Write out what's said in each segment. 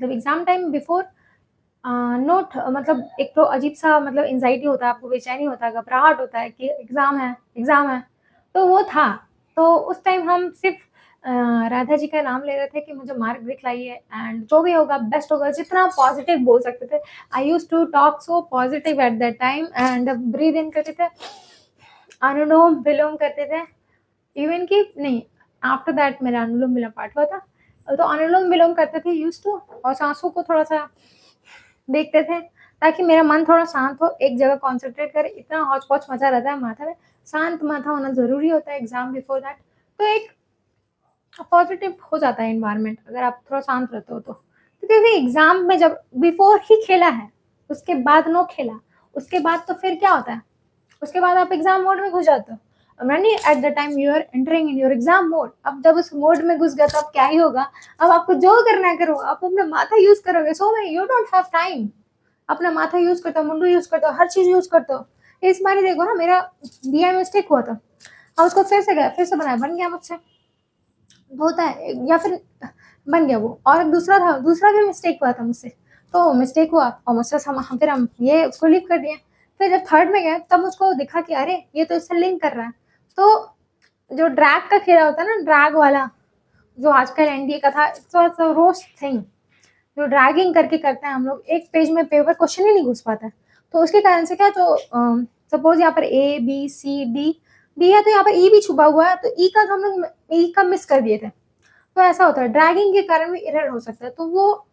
मतलब exam time before note मतलब एक तो अजीब-सा मतलब एंग्ज़ायटी होता है, आपको बेचैनी होता है, घबराहट होता है कि एग्ज़ाम है, तो वो था। तो उस टाइम हम सिर्फ़ राधा जी का नाम ले रहे थे कि मुझे मार्क दिखलाइए एंड जो भी होगा बेस्ट होगा, जितना पॉज़िटिव बोल सकते थे। I used to talk so positive at that time and breathe in करते थे, अनुलोम-विलोम करते थे। इवन कि नहीं, आफ्टर दैट मेरा अनुलोम-विलोम पार्ट हुआ था। तो अनुलोम-विलोम करते थे यूज्ड टू, और साँसों को थोड़ा-सा देखते थे ताकि मेरा मन थोड़ा शांत हो, एक जगह कॉन्संट्रेट करे। इतना हौच-पौच मचा रहता है माथा में, शांत माथा होना ज़रूरी होता है एग्ज़ाम बिफोर दैट। तो एक पॉज़िटिव हो जाता है एनवायरनमेंट अगर आप थोड़ा शांत रहते हो तो। तो क्योंकि एग्ज़ाम में जब बिफोर ही खेला है, उसके बाद नो खेला, उसके बाद तो फिर क्या होता है? उसके बाद आप एग्ज़ाम मोड में घुस जाते हो। नहीं, at the time you are entering in your exam mode. अब जब उस मोड में घुस गए तो अब क्या ही होगा? अब आपको जो करना है करो, आप अपना माथा यूज़ करोगे, सो में यू डोंट हैव टाइम। अपना माथा यूज़ करते हो, मुंडू यूज़ करते हो, हर चीज़ यूज़ करते हो। इस बार ही देखो ना, मेरा बीए में मिस्टेक हुआ था। अब उसको फिर से गए, फिर से बनाया, बन गया मुझसे। होता है, या फिर बन गया वो। और दूसरा भी मिस्टेक हुआ था मुझसे। तो मिस्टेक हुआ और मुझसे फिर हम ये उसको लीव कर दिए। फिर जब थर्ड में गए तब मुझको दिखा कि अरे! ये तो इससे लिंक कर रहा है। तो जो ड्रैग का खेला होता है ना, ड्रैग वाला, जो आजकल एनडीए का था, इट्स अ रोस्ट थिंग। जो ड्रैगिंग करके करते हैं हम लोग, एक पेज में पेपर क्वेश्चन ही नहीं घुस पाता है। तो उसके कारण से क्या, जो सपोज़ यहाँ पर ए, बी, सी, डी है, तो यहाँ पर ई भी छुपा हुआ है, तो ई का जो हम लोग ई का मिस कर दिए थे। तो ऐसा होता है, ड्रैगिंग के कारण भी एरर हो सकता है। तो वो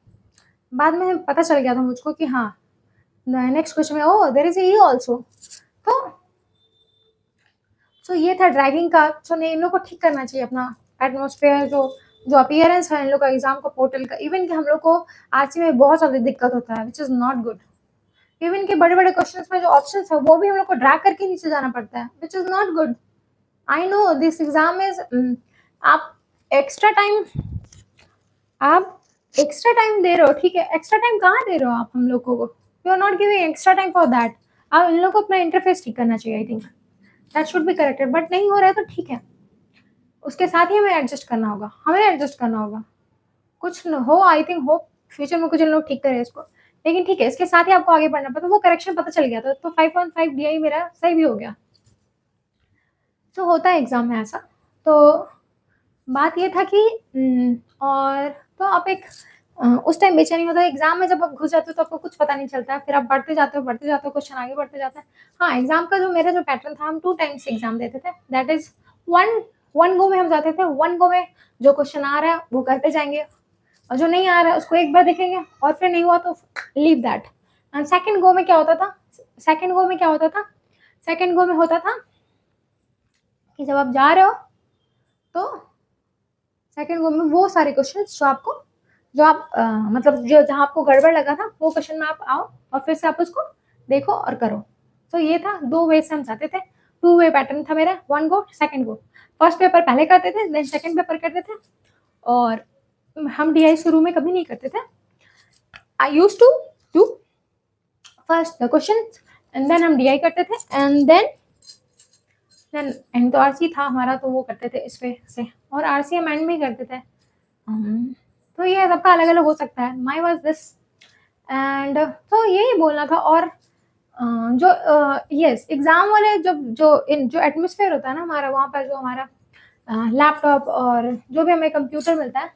बाद में पता चल गया था मुझको कि हाँ, नेक्स्ट क्वेश्चन में oh! There is a E also. तो ये था ड्रैगिंग का। सो नहीं, इन लोग को ठीक करना चाहिए अपना एटमॉस्फेयर, जो अपीयरेंस है इन लोग का एग्ज़ाम का, पोर्टल का। इवन कि हम लोग को आरसी में बहुत ज़्यादा दिक्कत होता है, which is not good. Even कि बड़े-बड़े क्वेश्चंस में जो ऑप्शंस है, वो भी हम लोग को ड्रैग करके नीचे जाना पड़ता है, which is not good. I know this exam is आप एक्स्ट्रा टाइम आप एक्स्ट्रा टाइम दे रहे हो, ठीक है? एक्स्ट्रा टाइम कहाँ दे रहे हो आप हम लोगों को? You are not giving extra time for that. अब इन लोगों को अपना इंटरफेस ठीक करना चाहिए, I think. That should be corrected, but नहीं हो रहा है तो ठीक है। उसके साथ ही हमें एडजस्ट करना होगा, कुछ न हो, आई थिंक होप फ्यूचर में कुछ इन लोग ठीक करें इसको। लेकिन ठीक है, इसके साथ ही आपको आगे बढ़ना पड़ता, वो करेक्शन पता चल गया था, तो 5.5 डीआई मेरा सही भी हो गया। तो होता है एग्ज़ाम में ऐसा। तो बात ये था कि और तो आप एक उस टाइम बेचैनी होता है एग्ज़ाम में, जब आप घुस जाते हो तो आपको कुछ पता नहीं चलता है, फिर आप बढ़ते जाते हो, क्वेश्चन आगे बढ़ते जाता है। हाँ, एग्ज़ाम का जो मेरा जो पैटर्न था, हम 2 टाइम्स एग्ज़ाम देते थे। दैट इज़ वन गो में हम जाते थे, वन गो में जो क्वेश्चन आ रहा है वो करते जाएँगे, और जो नहीं आ रहा है उसको एक बार देखेंगे, और फिर नहीं हुआ तो लीव दैट। एंड सेकंड गो में क्या होता था, सेकंड गो में होता था कि जब आप जा रहे हो तो सेकंड गो में वो सारे क्वेश्चंस जो आप मतलब जो जहाँ आपको गड़बड़ लगा था, वो क्वेश्चन में आप आओ और फिर से आप उसको देखो और करो। तो ये था, 2 वे से हम जाते थे। 2 वे पैटर्न था मेरा, 1 गो, सेकंड गो। फर्स्ट पेपर पहले करते थे, देन सेकंड पेपर करते थे, और हम डीआई शुरू में कभी नहीं करते थे। I used to do first the questions and then हम डीआई करते थे, एंड देन तो आरसी था हमारा, तो वो करते थे इस वे से, और आरसी हम एंड में ही करते थे। तो ये सबका अलग-अलग हो सकता है। माई वाज़ दिस, एंड तो यही बोलना था। और जो यस, एग्ज़ाम वाले जो एटमॉस्फेयर होता है ना हमारा, वहाँ पर जो हमारा लैपटॉप और जो भी हमें कंप्यूटर मिलता है,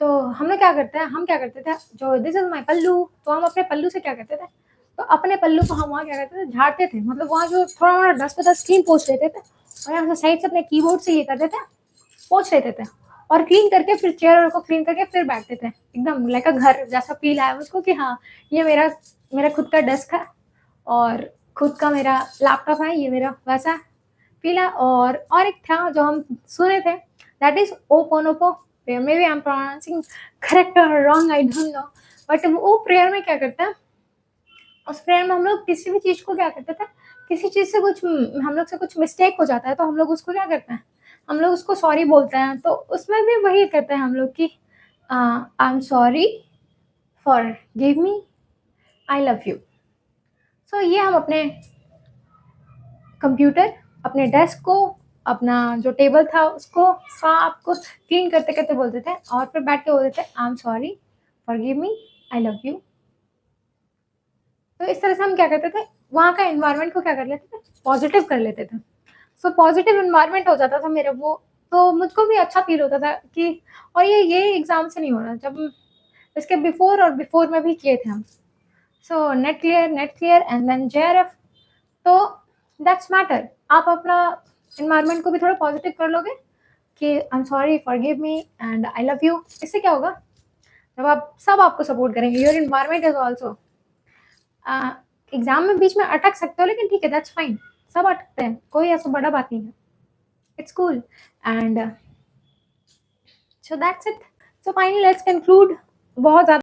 तो हम क्या करते थे, जो दिस इज़ माय पल्लू, तो हम अपने पल्लू से क्या करते थे, तो अपने पल्लू को हम वहाँ क्या करते थे, झाड़ते थे। मतलब वहाँ जो थोड़ा-मोड़ा डस्ट होता है, स्क्रीन पोंछ लेते थे, और यहाँ से साइड से अपने कीबोर्ड से ये करते थे, पोंछ लेते थे, और क्लीन करके फिर चेयर को क्लीन करके फिर बैठते थे। एकदम लाइक अ घर जैसा फ़ील आया मुझको कि हाँ, ये मेरा खुद का डेस्क है, और खुद का मेरा लैपटॉप है, ये मेरा वैसा फ़ील है। और एक था जो हम सुने थे, दैट इज़ ओपोनोपो prayer. May be I am pronouncing correct और wrong, I don't know, but वो प्रेयर में क्या करते हैं, उस प्रेयर में हम लोग किसी भी चीज़ को क्या करते थे, किसी चीज़ से कुछ हम लोग से कुछ मिस्टेक हो जाता है, तो हम लोग उसको क्या करते हैं, हम लोग उसको सॉरी बोलते हैं। तो उसमें भी वही करते हैं हम लोग कि I am sorry, forgive me, I love you. So ये हम अपने कंप्यूटर, अपने डेस्क को, अपना जो टेबल था उसको साफ को क्लीन करते-करते बोलते थे, और फिर बैठ के बोलते थे आई am sorry, forgive me, I love you. तो इस तरह से हम क्या करते थे, वहाँ का एनवायरनमेंट को क्या कर लेते थे, पॉजिटिव कर लेते थे। सो पॉजिटिव एनवायरनमेंट हो जाता था मेरा वो, तो मुझको भी अच्छा फ़ील होता था कि, और ये एग्ज़ाम से नहीं हो रहा, जब इसके बिफ़ोर और बिफ़ोर में भी किए थे हम। So NET clear and then JRF. तो दैट्स मैटर। आप अपना एनवायरनमेंट को भी थोड़ा पॉजिटिव कर लोगे कि I am sorry, forgive me and I love you. इससे क्या होगा, जब आप सब आपको सपोर्ट करेंगे, your environment is also. Exam में बीच में अटक सकते हो, लेकिन ठीक है, दैट्स फाइन। सब अटकते हैं, कोई ऐसा बड़ा बात नहीं है। It's cool and so that's it. So finally let's conclude. बहुत ज़्यादा